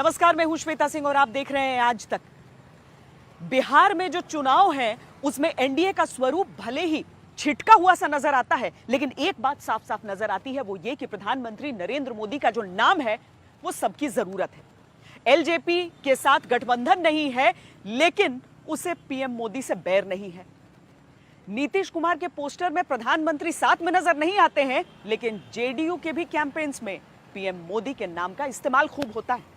नमस्कार, मैं हूं श्वेता सिंह और आप देख रहे हैं आज तक। बिहार में जो चुनाव है उसमें एनडीए का स्वरूप भले ही छिटका हुआ सा नजर आता है, लेकिन एक बात साफ साफ नजर आती है, वो ये कि प्रधानमंत्री नरेंद्र मोदी का जो नाम है वो सबकी जरूरत है। एलजेपी के साथ गठबंधन नहीं है, लेकिन उसे पीएम मोदी से बैर नहीं है। नीतीश कुमार के पोस्टर में प्रधानमंत्री साथ में नजर नहीं आते हैं, लेकिन जेडीयू के भी कैंपेन्स में पीएम मोदी के नाम का इस्तेमाल खूब होता है।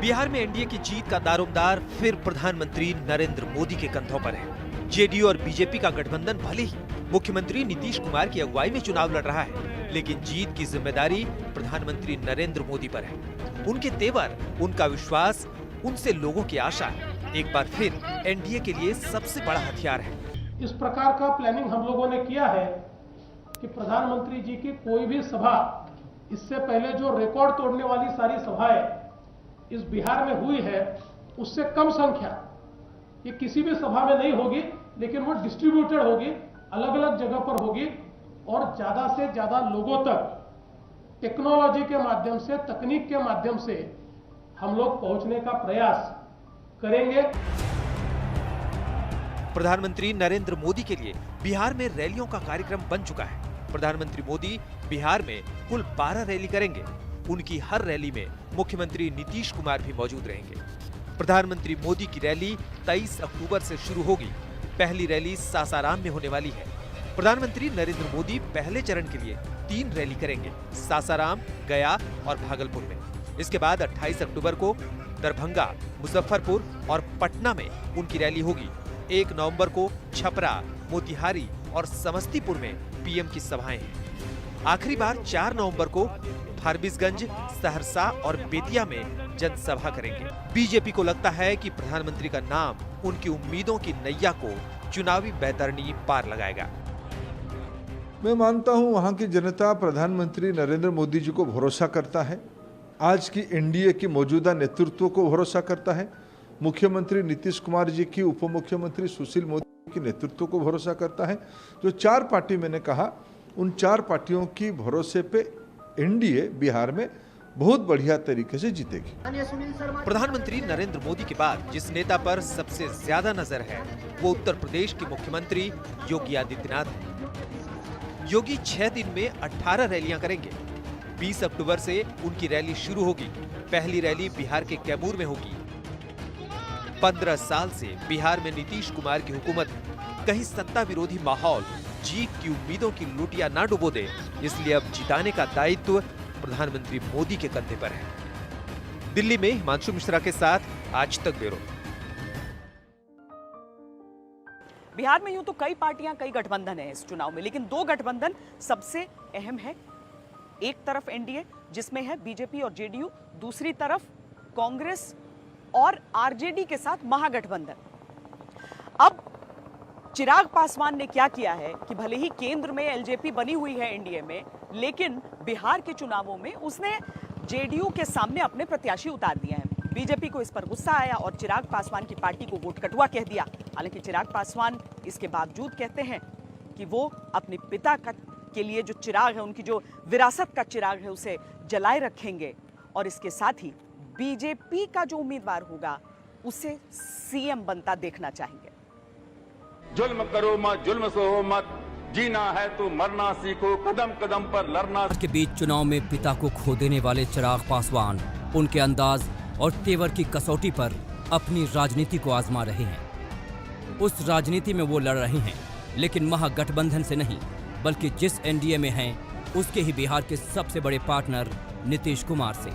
बिहार में एनडीए की जीत का दारोमदार फिर प्रधानमंत्री नरेंद्र मोदी के कंधों पर है। जेडीयू और बीजेपी का गठबंधन भले ही मुख्यमंत्री नीतीश कुमार की अगुवाई में चुनाव लड़ रहा है, लेकिन जीत की जिम्मेदारी प्रधानमंत्री नरेंद्र मोदी पर है। उनके तेवर, उनका विश्वास, उनसे लोगों की आशा एक बार फिर एनडीए के लिए सबसे बड़ा हथियार है। इस प्रकार का प्लानिंग हम लोगों ने किया है कि प्रधानमंत्री जी की कोई भी सभा, इससे पहले जो रिकॉर्ड तोड़ने वाली सारी सभाएं इस बिहार में हुई है, उससे कम संख्या ये किसी भी सभा में नहीं होगी, लेकिन वो डिस्ट्रीब्यूटेड होगी, अलग अलग जगह पर होगी और ज्यादा से ज्यादा लोगों तक टेक्नोलॉजी के माध्यम से, तकनीक के माध्यम से हम लोग पहुंचने का प्रयास करेंगे। प्रधानमंत्री नरेंद्र मोदी के लिए बिहार में रैलियों का कार्यक्रम बन चुका है। प्रधानमंत्री मोदी बिहार में कुल 12 रैली करेंगे। उनकी हर रैली में मुख्यमंत्री नीतीश कुमार भी मौजूद रहेंगे। प्रधानमंत्री मोदी की रैली 23 अक्टूबर से शुरू होगी। पहली रैली सासाराम में होने वाली है। प्रधानमंत्री नरेंद्र मोदी पहले चरण के लिए 3 रैली करेंगे, सासाराम, गया और भागलपुर में। इसके बाद 28 अक्टूबर को दरभंगा, मुजफ्फरपुर और पटना में उनकी रैली होगी। 1 नवंबर को छपरा, मोतिहारी और समस्तीपुर में पीएम की सभाएं हैं। आखिरी बार 4 नवंबर को फारबिसगंज, सहरसा और बेतिया में जनसभा करेंगे। बीजेपी को लगता है कि प्रधानमंत्री का नाम उनकी उम्मीदों की नैया को चुनावी बैतरनी पार लगाएगा। मैं मानता हूं वहां की जनता प्रधानमंत्री नरेंद्र मोदी जी को भरोसा करता है। आज की एनडीए की मौजूदा नेतृत्व को भरोसा करता है। मुख्यमंत्री नीतीश कुमार जी की, उप मुख्यमंत्री सुशील मोदी की नेतृत्व को भरोसा करता है। जो 4 पार्टी मैंने कहा, उन 4 पार्टियों की भरोसे पे एनडीए बिहार में बहुत बढ़िया तरीके से जीतेगी। प्रधानमंत्री नरेंद्र मोदी के बाद जिस नेता पर सबसे ज्यादा नजर है वो उत्तर प्रदेश के मुख्यमंत्री योगी आदित्यनाथ हैं। योगी 6 दिन में 18 रैलियां करेंगे। 20 अक्टूबर से उनकी रैली शुरू होगी। पहली रैली बिहार के कैमूर में होगी। 15 साल से बिहार में नीतीश कुमार की हुकूमत है। कहीं सत्ता विरोधी माहौल जीत की उम्मीदों की लुटिया ना डुबो दे, इसलिए अब जिताने का दायित्व प्रधानमंत्री मोदी के कंधे पर है। दिल्ली में हिमांशु मिश्रा के साथ आज तक ब्यूरो। बिहार में यूं तो कई पार्टियां, कई गठबंधन है इस चुनाव में, लेकिन 2 गठबंधन सबसे अहम है। एक तरफ एनडीए जिसमें है बीजेपी और जेडीयू, दूसरी तरफ कांग्रेस और आरजेडी के साथ महागठबंधन। अब चिराग पासवान ने क्या किया है कि भले ही केंद्र में एलजेपी बनी हुई है एनडीए में, लेकिन बिहार के चुनावों में उसने जेडीयू के सामने अपने प्रत्याशी उतार दिए हैं। बीजेपी को इस पर गुस्सा आया और चिराग पासवान की पार्टी को वोट कटुआ कह दिया। हालांकि चिराग पासवान इसके बावजूद कहते हैं कि वो अपने पिता के लिए जो चिराग है, उनकी जो विरासत का चिराग है, उसे जलाए रखेंगे और इसके साथ ही बीजेपी का जो उम्मीदवार होगा उसे सीएम बनता देखना चाहेंगे। जुल्म करो मत, जुल्म सहो मत, जीना है तो मरना सीखो, कदम कदम पर लड़ना। के बीच चुनाव में पिता को खो देने वाले चिराग पासवान उनके अंदाज और तेवर की कसौटी पर अपनी राजनीति को आजमा रहे हैं। उस राजनीति में वो लड़ रहे हैं, लेकिन महागठबंधन से नहीं, बल्कि जिस एनडीए में हैं उसके ही बिहार के सबसे बड़े पार्टनर नीतीश कुमार से।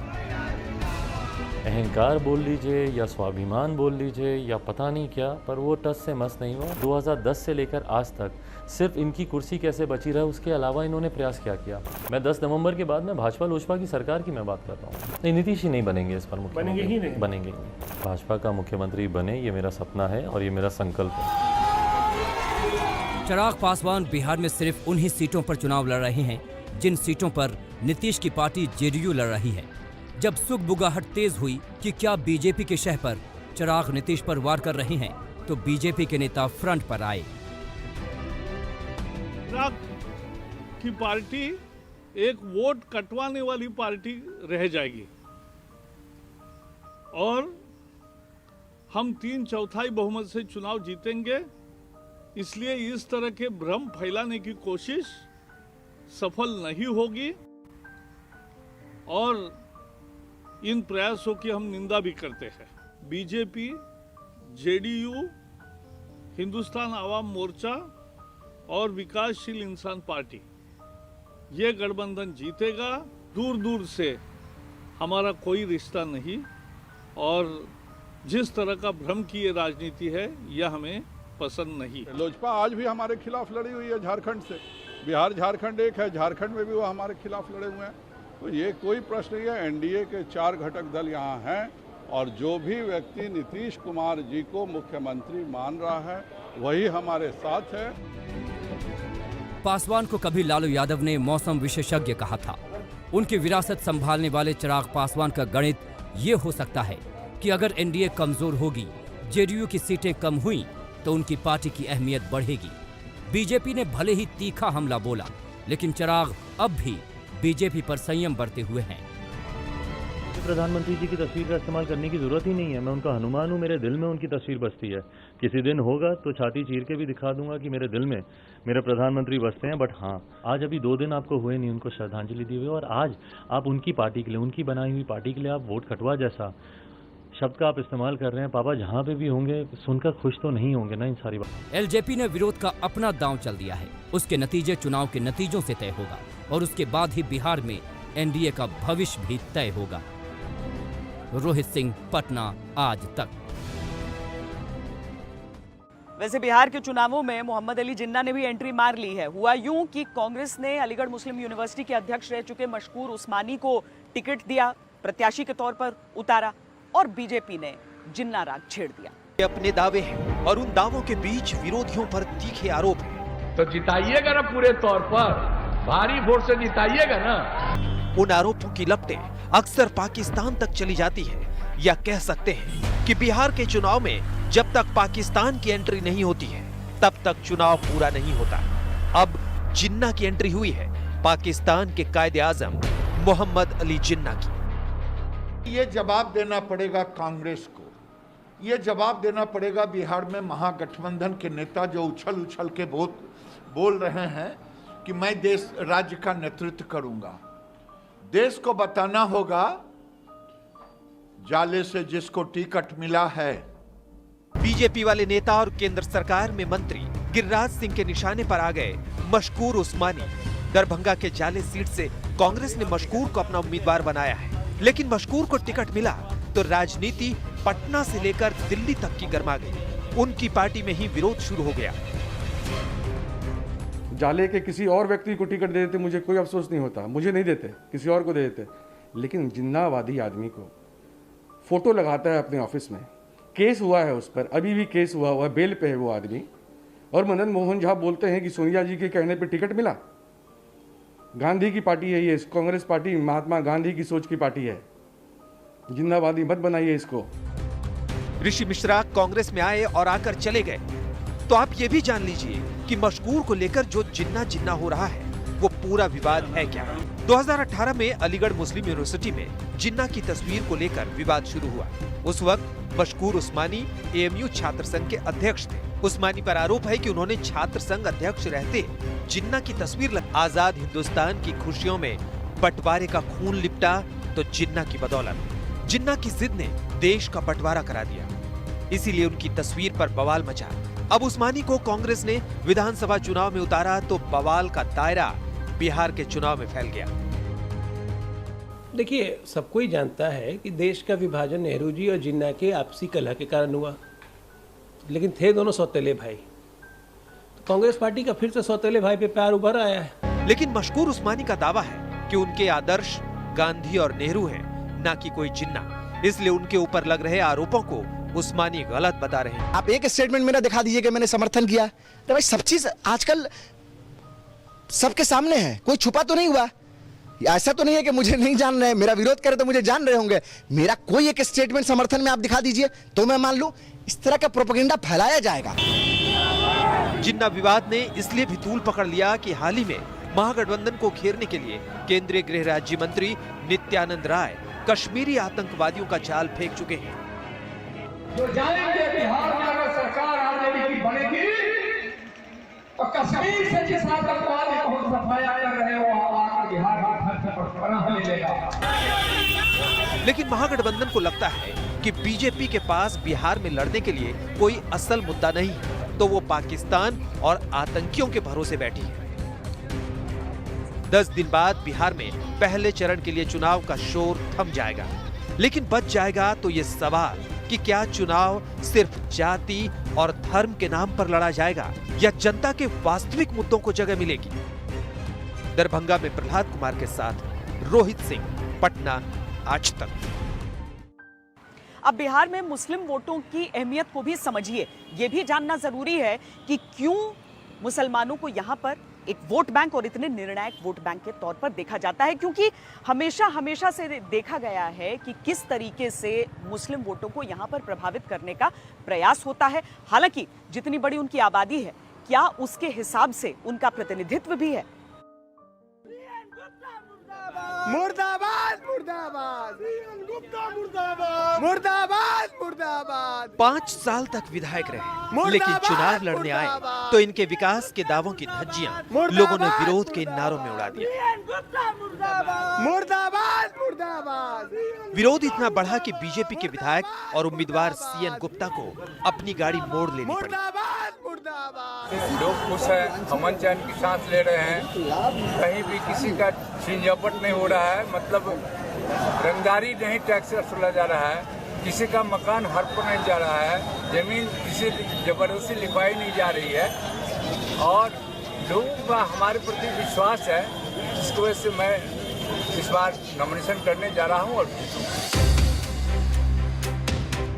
अहंकार बोल लीजिए या स्वाभिमान बोल लीजिए या पता नहीं क्या, पर वो टस से मस नहीं हुआ। 2010 से लेकर आज तक सिर्फ इनकी कुर्सी कैसे बची रहे, उसके अलावा इन्होंने प्रयास क्या किया। मैं 10 नवंबर के बाद में भाजपा लोजपा की सरकार की मैं बात कर रहा हूँ। नहीं, नीतीश ही नहीं बनेंगे इस पर मुख्यमंत्री, बनेंगे ही नहीं। भाजपा का मुख्यमंत्री बने, ये मेरा सपना है और ये मेरा संकल्प है। चिराग पासवान बिहार में सिर्फ उन्हीं सीटों पर चुनाव लड़ रहे हैं जिन सीटों पर नीतीश की पार्टी जेडीयू लड़ रही है। जब सुगबुगाहट तेज हुई कि क्या बीजेपी के शह पर चिराग नीतीश पर वार कर रहे हैं, तो बीजेपी के नेता फ्रंट पर आए। चिराग की पार्टी एक वोट कटवाने वाली पार्टी रह जाएगी। और हम 3/4 बहुमत से चुनाव जीतेंगे। इसलिए इस तरह के भ्रम फैलाने की कोशिश सफल नहीं होगी और इन प्रयासों की हम निंदा भी करते हैं। बीजेपी, जेडीयू, हिंदुस्तान आवाम मोर्चा और विकासशील इंसान पार्टी, ये गठबंधन जीतेगा। दूर दूर से हमारा कोई रिश्ता नहीं और जिस तरह का भ्रम की ये राजनीति है यह हमें पसंद नहीं। लोजपा आज भी हमारे खिलाफ लड़ी हुई है झारखंड से। बिहार झारखंड एक है, झारखंड में भी वो हमारे खिलाफ लड़े हुए हैं। तो ये कोई प्रश्न नहीं है। एनडीए के 4 घटक दल यहाँ हैं और जो भी व्यक्ति नीतीश कुमार जी को मुख्यमंत्री मान रहा है वही हमारे साथ है। पासवान को कभी लालू यादव ने मौसम विशेषज्ञ कहा था। उनकी विरासत संभालने वाले चिराग पासवान का गणित ये हो सकता है कि अगर एनडीए कमजोर होगी, जेडीयू की सीटें कम हुई तो उनकी पार्टी की अहमियत बढ़ेगी। बीजेपी ने भले ही तीखा हमला बोला, लेकिन चिराग अब भी बीजेपी पर संयम बरते हुए हैं। प्रधानमंत्री जी की तस्वीर का इस्तेमाल करने की जरूरत ही नहीं है। मैं उनका हनुमान हूँ, मेरे दिल में उनकी तस्वीर बसती है। किसी दिन होगा तो छाती चीर के भी दिखा दूंगा कि मेरे दिल में मेरे प्रधानमंत्री बसते हैं। बट हाँ, आज अभी 2 दिन आपको हुए नहीं उनको श्रद्धांजलि दी हुई, और आज आप उनकी पार्टी के लिए, उनकी बनाई हुई पार्टी के लिए आप वोट कटवा जैसा शब्द का आप इस्तेमाल कर रहे हैं। पापा जहाँ पे भी होंगे सुनकर खुश तो नहीं होंगे ना इन सारी बात। एलजेपी ने विरोध का अपना दांव चल दिया है। उसके नतीजे चुनाव के नतीजों से तय होगा और उसके बाद ही बिहार में एनडीए का भविष्य भी तय होगा। रोहित सिंह, पटना, आज तक। वैसे बिहार के चुनावों में मोहम्मद अली जिन्ना ने भी एंट्री मार ली है। हुआ यूं कि कांग्रेस ने अलीगढ़ मुस्लिम यूनिवर्सिटी के अध्यक्ष रह चुके मशकूर उस्मानी को टिकट दिया, प्रत्याशी के तौर पर उतारा, और बीजेपी ने जिन्ना राग छेड़ दिया। ये अपने दावे हैं और उन दावों के बीच विरोधियों पर तीखे आरोप हैं। तो जिताइएगा ना, पूरे तौर पर भारी वोट से जिताइएगा ना। उन आरोपों की लपटें अक्सर पाकिस्तान तक चली जाती है, या कह सकते हैं कि बिहार के चुनाव में जब तक पाकिस्तान की एंट्री नहीं होती है तब तक चुनाव पूरा नहीं होता। अब जिन्ना की एंट्री हुई है, पाकिस्तान के कायदे आजम मोहम्मद अली जिन्ना की। ये जवाब देना पड़ेगा कांग्रेस को, ये जवाब देना पड़ेगा बिहार में महागठबंधन के नेता जो उछल उछल के बोल रहे हैं कि मैं देश राज्य का नेतृत्व करूंगा। देश को बताना होगा जाले से जिसको टिकट मिला है। बीजेपी वाले नेता और केंद्र सरकार में मंत्री गिरिराज सिंह के निशाने पर आ गए मशकूर उस्मानी। दरभंगा के जाले सीट से कांग्रेस ने मशकूर को अपना उम्मीदवार बनाया है, लेकिन मशकूर को टिकट मिला तो राजनीति पटना से लेकर दिल्ली तक की गर्मा गई। उनकी पार्टी में ही विरोध शुरू हो गया। जाले के किसी और व्यक्ति को टिकट दे देते मुझे कोई अफसोस नहीं होता, मुझे नहीं देते, किसी और को दे देते। लेकिन जिन्नावादी आदमी को फोटो लगाता है अपने ऑफिस में, केस हुआ है उस पर, अभी भी केस हुआ है, बेल पे है वो आदमी, और मदन मोहन झा बोलते हैं कि सोनिया जी के कहने पे टिकट मिला। गांधी की पार्टी है ये, कांग्रेस पार्टी महात्मा गांधी की सोच की पार्टी है। जिन्नावादी मत बनाइए इसको। ऋषि मिश्रा कांग्रेस में आए और आकर चले गए, तो आप ये भी जान लीजिए कि मशकूर को लेकर जो जिन्ना जिन्ना हो रहा है वो पूरा विवाद है क्या। 2018 में अलीगढ़ मुस्लिम यूनिवर्सिटी में जिन्ना की तस्वीर को लेकर विवाद शुरू हुआ। उस वक्त मशकूर उस्मानी एएमयू छात्र संघ के अध्यक्ष थे। उस्मानी पर आरोप है कि उन्होंने छात्र संघ अध्यक्ष रहते जिन्ना की तस्वीर आजाद हिंदुस्तान की खुशियों में बंटवारे का खून लिपटा तो जिन्ना की बदौलत। जिन्ना की जिद ने देश का बंटवारा करा दिया, इसीलिए उनकी तस्वीर पर बवाल मचा। अब उस्मानी को कांग्रेस ने विधानसभा चुनाव में उतारा तो बवाल का दायरा बिहार के चुनाव में फैल गया। देखिए, सबको ही जानता है कि देश का विभाजन नेहरू जी और जिन्ना के आपसी कलह के कारण हुआ, लेकिन थे दोनों सौतेले भाई। तो कांग्रेस पार्टी का फिर से सौतेले भाई पे प्यार उभर आया है। लेकिन मशकूर उस्मानी का दावा है कि उनके आदर्श गांधी और नेहरू हैं, ना कि कोई जिन्ना। इसलिए उनके ऊपर लग रहे आरोपों को उस्मानी गलत बता रहे हैं। आप एक स्टेटमेंट मेरा दिखा दीजिए कि मैंने समर्थन किया। तो भाई सब चीज आजकल सबके सामने है, कोई छुपा तो नहीं हुआ। ऐसा तो नहीं है कि मुझे नहीं जान रहे, मेरा विरोध करे तो मुझे जान रहे होंगे। मेरा कोई एक स्टेटमेंट समर्थन में आप दिखा दीजिए तो मैं मान लूं। इस तरह का प्रोपेगेंडा फैलाया जाएगा। जिन्ना विवाद ने इसलिए भी तूल पकड़ लिया कि हाल ही में महागठबंधन को घेरने के लिए केंद्रीय गृह राज्य मंत्री नित्यानंद राय कश्मीरी आतंकवादियों का जाल फेंक चुके हैं। जो जानेंगे बिहार में अगर सरकार आरजेडी की बनेगी तो कश्मीर से जिस आतंकवादी को हम सफाया कर रहे हो आकर बिहार में घर से पनाह ले लेगा। लेकिन महागठबंधन को लगता है कि बीजेपी के पास बिहार में लड़ने के लिए कोई असल मुद्दा नहीं है, तो वो पाकिस्तान और आतंकियों के भरोसे बैठी है। 10 दिन बाद बिहार में पहले चरण के लिए चुनाव का शोर थम जाएगा, लेकिन बच जाएगा तो ये सवाल कि क्या चुनाव सिर्फ जाति और धर्म के नाम पर लड़ा जाएगा या जनता के वास्तविक मुद्दों को जगह मिलेगी। दरभंगा में प्रहलाद कुमार के साथ रोहित सिंह, पटना, आज तक। अब बिहार में मुस्लिम वोटों की अहमियत को भी समझिए। यह भी जानना जरूरी है कि क्यों मुसलमानों को यहां पर एक वोट बैंक और इतने निर्णायक वोट बैंक के तौर पर देखा जाता है, क्योंकि हमेशा से देखा गया है कि किस तरीके से मुस्लिम वोटों को यहां पर प्रभावित करने का प्रयास होता है। हालांकि जितनी बड़ी उनकी आबादी है, क्या उसके हिसाब से उनका प्रतिनिधित्व भी है? मुर्दाबाद मुर्दाबाद मुर्दाबाद मुर्दाबाद। 5 साल तक विधायक रहे, लेकिन चुनाव लड़ने आए तो इनके विकास के दावों की धज्जियां लोगों ने विरोध के नारों में उड़ा दिया। मुर्दाबाद मुर्दाबाद। विरोध इतना बढ़ा कि बीजेपी के विधायक और उम्मीदवार सीएन गुप्ता को अपनी गाड़ी मोड़ लेनी पड़ी। लोग खुश हैं, अमन चैन की सांस ले रहे हैं, कहीं भी किसी का छीन झपट नहीं हो रहा है, मतलब रंगदारी नहीं टैक्स वसूला जा रहा है, किसी का मकान हड़प नहीं जा रहा है, जमीन किसी जबरदस्ती लिपाई नहीं जा रही है, और लोगों का हमारे प्रति विश्वास है, जिसकी वजह से मैं इस बार नॉमिनेशन करने जा रहा हूं। और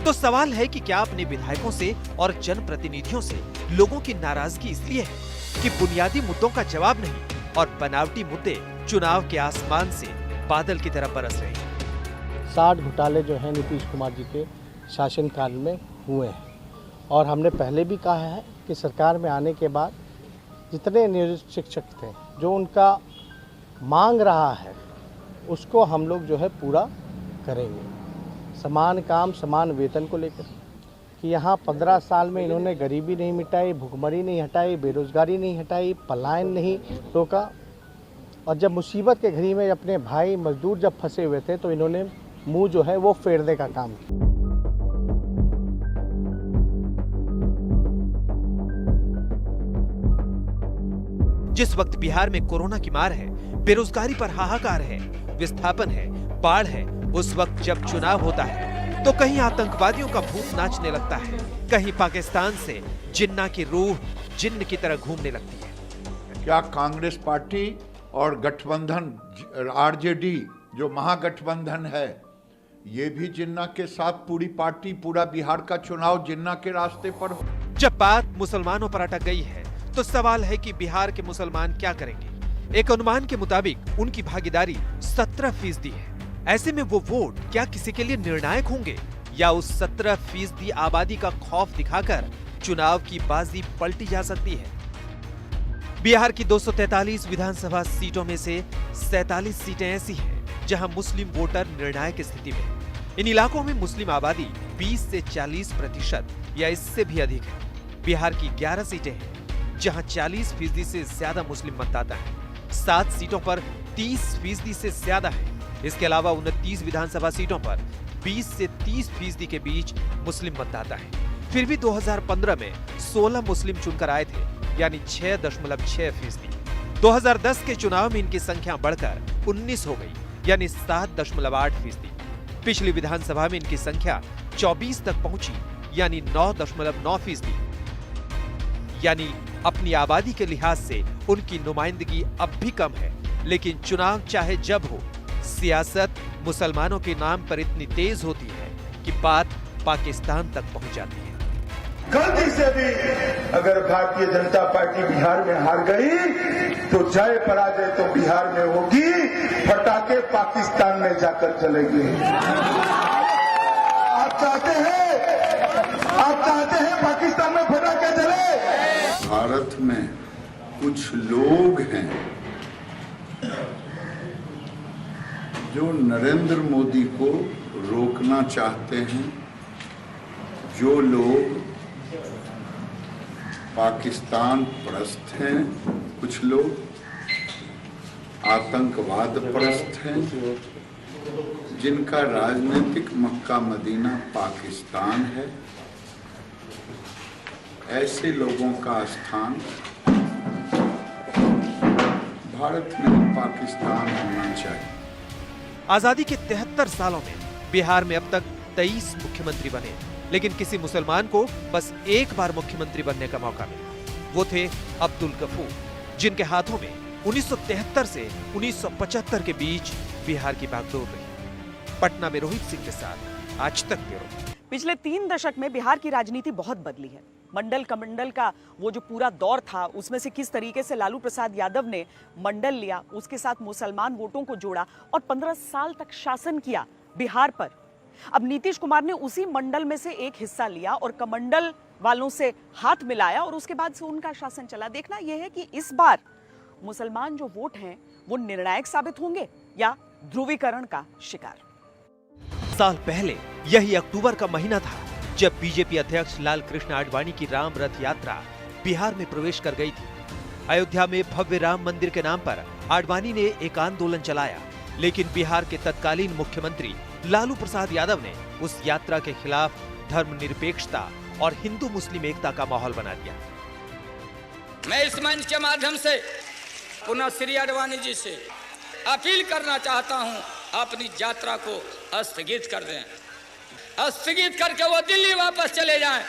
तो सवाल है कि क्या अपने विधायकों से और जनप्रतिनिधियों से लोगों की नाराजगी इसलिए है कि बुनियादी मुद्दों का जवाब नहीं और बनावटी मुद्दे चुनाव के आसमान से बादल की तरह बरस रहे हैं। 60 घोटाले जो हैं नीतीश कुमार जी के शासनकाल में हुए हैं, और हमने पहले भी कहा है कि सरकार में आने के बाद जितने नियोजित शिक्षक थे, जो उनका मांग रहा है उसको हम लोग जो है पूरा करेंगे। समान काम समान वेतन को लेकर कि यहाँ 15 साल में इन्होंने गरीबी नहीं मिटाई, भुखमरी नहीं हटाई, बेरोजगारी नहीं हटाई, पलायन नहीं रोका, और जब मुसीबत के घड़ी में अपने भाई मजदूर जब फंसे हुए थे तो इन्होंने मुंह जो है वो फेरने का काम किया। जिस वक्त बिहार में कोरोना की मार है, बेरोजगारी पर हाहाकार है, विस्थापन है, बाढ़ है, उस वक्त जब चुनाव होता है तो कहीं आतंकवादियों का भूत नाचने लगता है, कहीं पाकिस्तान से जिन्ना की रूह जिन्न की तरह घूमने लगती है। क्या कांग्रेस पार्टी और गठबंधन आरजेडी जो महागठबंधन है, ये भी जिन्ना के साथ पूरी पार्टी पूरा बिहार का चुनाव जिन्ना के रास्ते पर हो? जब बात मुसलमानों पर अटक गई है तो सवाल है कि बिहार के मुसलमान क्या करेंगे। एक अनुमान के मुताबिक उनकी भागीदारी 17% है। ऐसे में वो वोट क्या किसी के लिए निर्णायक होंगे, या उस 17% आबादी का खौफ दिखाकर चुनाव की बाजी पलटी जा सकती है। बिहार की 243 विधानसभा सीटों में से 47 सीटें ऐसी हैं जहां मुस्लिम वोटर निर्णायक स्थिति में। इन इलाकों में मुस्लिम आबादी 20 से 40% या इससे भी अधिक है। बिहार की 11 सीटें हैं जहां 40% से ज्यादा मुस्लिम मतदाता हैं। 7 सीटों पर 30% से ज्यादा है। इसके अलावा 29 विधानसभा सीटों पर 20 से 30% के बीच मुस्लिम मतदाता है। फिर भी 2015 में 16 मुस्लिम चुनकर आए थे, यानी 6.6%। 2010 के चुनाव में इनकी संख्या बढ़कर 19 हो गई, यानी 7.8%। पिछली विधानसभा में इनकी संख्या 24 तक पहुंची, यानी 9.9%। यानी अपनी आबादी के लिहाज से उनकी नुमाइंदगी अब भी कम है, लेकिन चुनाव चाहे जब हो, सियासत मुसलमानों के नाम पर इतनी तेज होती है कि बात पाकिस्तान तक पहुंच जाती है। गलती से भी अगर भारतीय जनता पार्टी बिहार में हार गई तो जय पराजय तो बिहार में होगी, फटाके पाकिस्तान में जाकर चलेंगे। आप चाहते हैं पाकिस्तान में फटाके चले? भारत में कुछ लोग हैं जो नरेंद्र मोदी को रोकना चाहते हैं, जो लोग पाकिस्तान परस्त हैं, कुछ लोग आतंकवाद परस्त हैं, जिनका राजनीतिक मक्का मदीना पाकिस्तान है, ऐसे लोगों का स्थान भारत में पाकिस्तान होना चाहिए। आजादी के 73 सालों में बिहार में अब तक 23 मुख्यमंत्री बने, लेकिन किसी मुसलमान को बस एक बार मुख्यमंत्री बनने का मौका मिला। वो थे अब्दुल गफूर, जिनके हाथों में 1973 से 1975 के बीच बिहार की बागडोर रही। पटना में रोहित सिंह के साथ आज तक ब्यूरो। पिछले 3 दशक में बिहार की राजनीति बहुत बदली है। मंडल कमंडल का वो जो पूरा दौर था, उसमें से किस तरीके से लालू प्रसाद यादव ने मंडल लिया, उसके साथ मुसलमान वोटों को जोड़ा और 15 साल तक शासन किया बिहार पर। अब नीतीश कुमार ने उसी मंडल में से एक हिस्सा लिया और कमंडल वालों से हाथ मिलाया और उसके बाद से उनका शासन चला। देखना यह है कि इस बार मुसलमान जो वोट हैं वो निर्णायक साबित होंगे या ध्रुवीकरण का शिकार। साल पहले यही अक्टूबर का महीना था जब बीजेपी अध्यक्ष लाल कृष्ण आडवाणी की राम रथ यात्रा बिहार में प्रवेश कर गई थी। अयोध्या में भव्य राम मंदिर के नाम पर आडवाणी ने एक आंदोलन चलाया, लेकिन बिहार के तत्कालीन मुख्यमंत्री लालू प्रसाद यादव ने उस यात्रा के खिलाफ धर्मनिरपेक्षता और हिंदू मुस्लिम एकता का माहौल बना दिया। मैं इस मंच के माध्यम से पुनः श्री आडवाणी जी से अपील करना चाहता हूं, अपनी यात्रा को स्थगित कर दें, स्थगित करके वो दिल्ली वापस चले जाएं।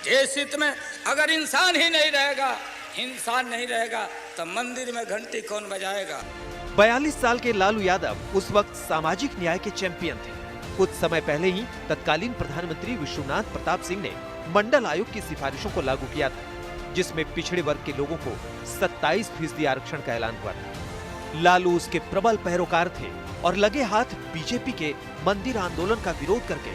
देश हित में अगर इंसान ही नहीं रहेगा, इंसान नहीं रहेगा, तो मंदिर में घंटी कौन बजाएगा। 42 साल के लालू यादव उस वक्त सामाजिक न्याय के चैंपियन थे। कुछ समय पहले ही तत्कालीन प्रधानमंत्री विश्वनाथ प्रताप सिंह ने मंडल आयोग की सिफारिशों को लागू किया था, जिसमें पिछड़े वर्ग के लोगों को 27% आरक्षण का ऐलान हुआ था। लालू उसके प्रबल पैरोकार थे और लगे हाथ बीजेपी के मंदिर आंदोलन का विरोध करके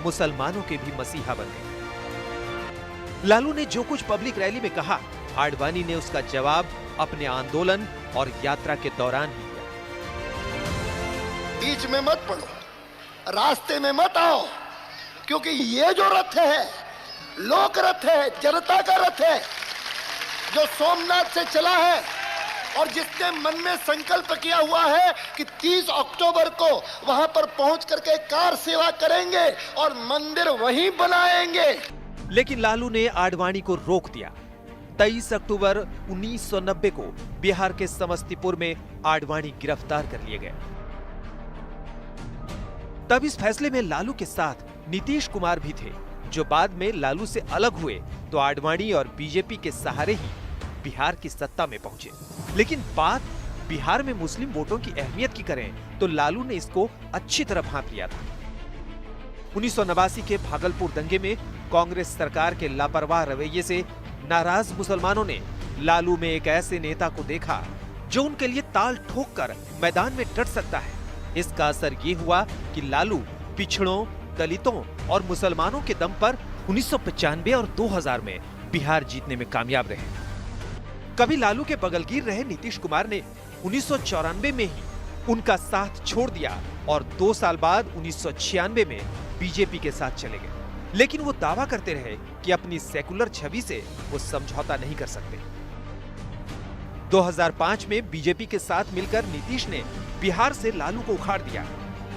मुसलमानों के भी मसीहा बन गए। लालू ने जो कुछ पब्लिक रैली में कहा, आडवाणी ने उसका जवाब अपने आंदोलन और यात्रा के दौरान ही दिया। बीच में मत पड़ो, रास्ते में मत आओ, क्योंकि ये जो रथ है लोक रथ है, जनता का रथ है, जो सोमनाथ से चला है और जिसने मन में संकल्प किया हुआ है कि 30 अक्टूबर को वहां पर पहुंच करके कार सेवा करेंगे और मंदिर वहीं बनाएंगे। लेकिन लालू ने आडवाणी को रोक दिया। 23 अक्टूबर 1990 को बिहार के समस्तीपुर में आडवाणी गिरफ्तार कर लिए गए। तब इस फैसले में लालू के साथ नीतीश कुमार भी थे, जो बाद में लालू से अलग हुए तो आडवाणी और बीजेपी के सहारे ही बिहार की सत्ता में पहुंचे। लेकिन बात बिहार में मुस्लिम वोटों की अहमियत की करें तो लालू ने इसको अच्छी तरह भांप लिया था। 1989 के भागलपुर दंगे में कांग्रेस सरकार के लापरवाह रवैये से नाराज मुसलमानों ने लालू में एक ऐसे नेता को देखा जो उनके लिए ताल ठोक कर मैदान में डट सकता है। इसका असर ये हुआ कि लालू पिछड़ों, दलितों और मुसलमानों के दम पर 1995 और 2000 में बिहार जीतने में कामयाब रहे। कभी लालू के बगलगीर रहे नीतीश कुमार ने 1994 में ही उनका साथ छोड़ दिया और 2 साल बाद 1996 में बीजेपी के साथ चले गए। लेकिन वो दावा करते रहे कि अपनी सेकुलर छवि से वो समझौता नहीं कर सकते। 2005 में बीजेपी के साथ मिलकर नीतीश ने बिहार से लालू को उखाड़ दिया।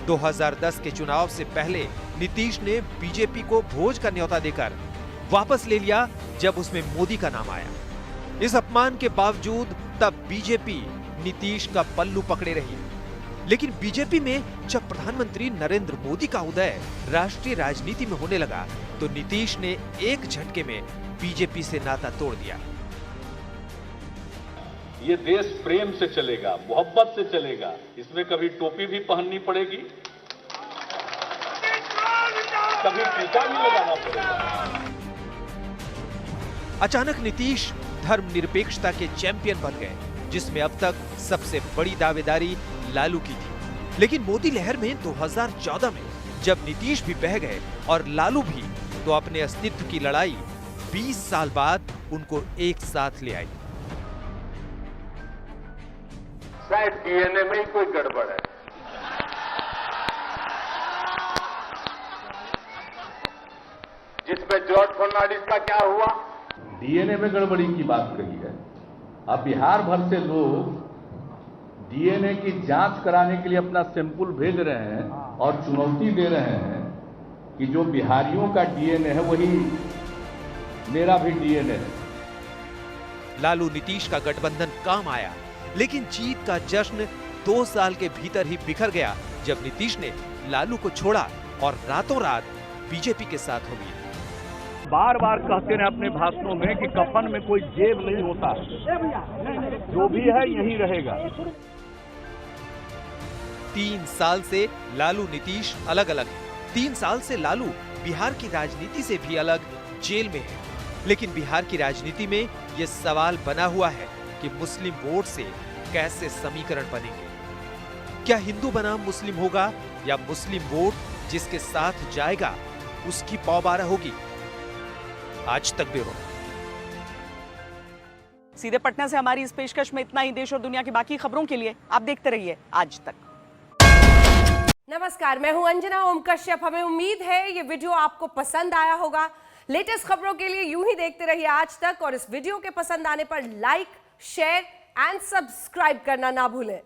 2010 के चुनाव से पहले नीतीश ने बीजेपी को भोज का न्योता देकर वापस ले लिया जब उसमें मोदी का नाम आया। इस अपमान के बावजूद तब बीजेपी नीतीश का पल्लू पकड़े रही। लेकिन बीजेपी में जब प्रधानमंत्री नरेंद्र मोदी का उदय राष्ट्रीय राजनीति में होने लगा तो नीतीश ने एक झटके में बीजेपी से नाता तोड़ दिया। ये देश प्रेम से चलेगा, मोहब्बत से चलेगा, इसमें कभी टोपी भी पहननी पड़ेगी, कभी टीका भी लगाना पड़ेगा। अचानक नीतीश धर्मनिरपेक्षता के चैंपियन बन गए, जिसमें अब तक सबसे बड़ी दावेदारी लालू की थी। लेकिन मोदी लहर में 2014 में जब नीतीश भी बह गए और लालू भी, तो अपने अस्तित्व की लड़ाई 20 साल बाद उनको एक साथ ले आई। शायद डीएनए में ही कोई गड़बड़ है। जिसमें जॉर्ज फर्नांडिस का क्या हुआ? डीएनए में गड़बड़ी की बात कही है। अब बिहार भर से लोग डीएनए की जांच कराने के लिए अपना सैंपल भेज रहे हैं और चुनौती दे रहे हैं कि जो बिहारियों का डीएनए है वही मेरा भी डीएनए है। लालू नीतीश का गठबंधन काम आया, लेकिन जीत का जश्न 2 साल के भीतर ही बिखर गया जब नीतीश ने लालू को छोड़ा और रातों रात बीजेपी के साथ हो गया। बार बार कहते रहे अपने भाषणों में कि कफन में कोई जेब नहीं होता, जो भी है यही रहेगा। 3 साल से लालू नीतीश अलग अलग है। 3 साल से लालू बिहार की राजनीति से भी अलग जेल में है। लेकिन बिहार की राजनीति में यह सवाल बना हुआ है कि मुस्लिम वोट से कैसे समीकरण बनेंगे। क्या हिंदू बनाम मुस्लिम होगा या मुस्लिम वोट जिसके साथ जाएगा उसकी पौबारा होगी? आज तक ब्यूरो। सीधे पटना से हमारी इस पेशकश में इतना ही। देश और दुनिया की बाकी खबरों के लिए आप देखते रहिए आज तक। नमस्कार, मैं हूं अंजना ओम कश्यप। हमें उम्मीद है ये वीडियो आपको पसंद आया होगा। लेटेस्ट खबरों के लिए यूं ही देखते रहिए आज तक, और इस वीडियो के पसंद आने पर लाइक, शेयर एंड सब्सक्राइब करना ना भूलें।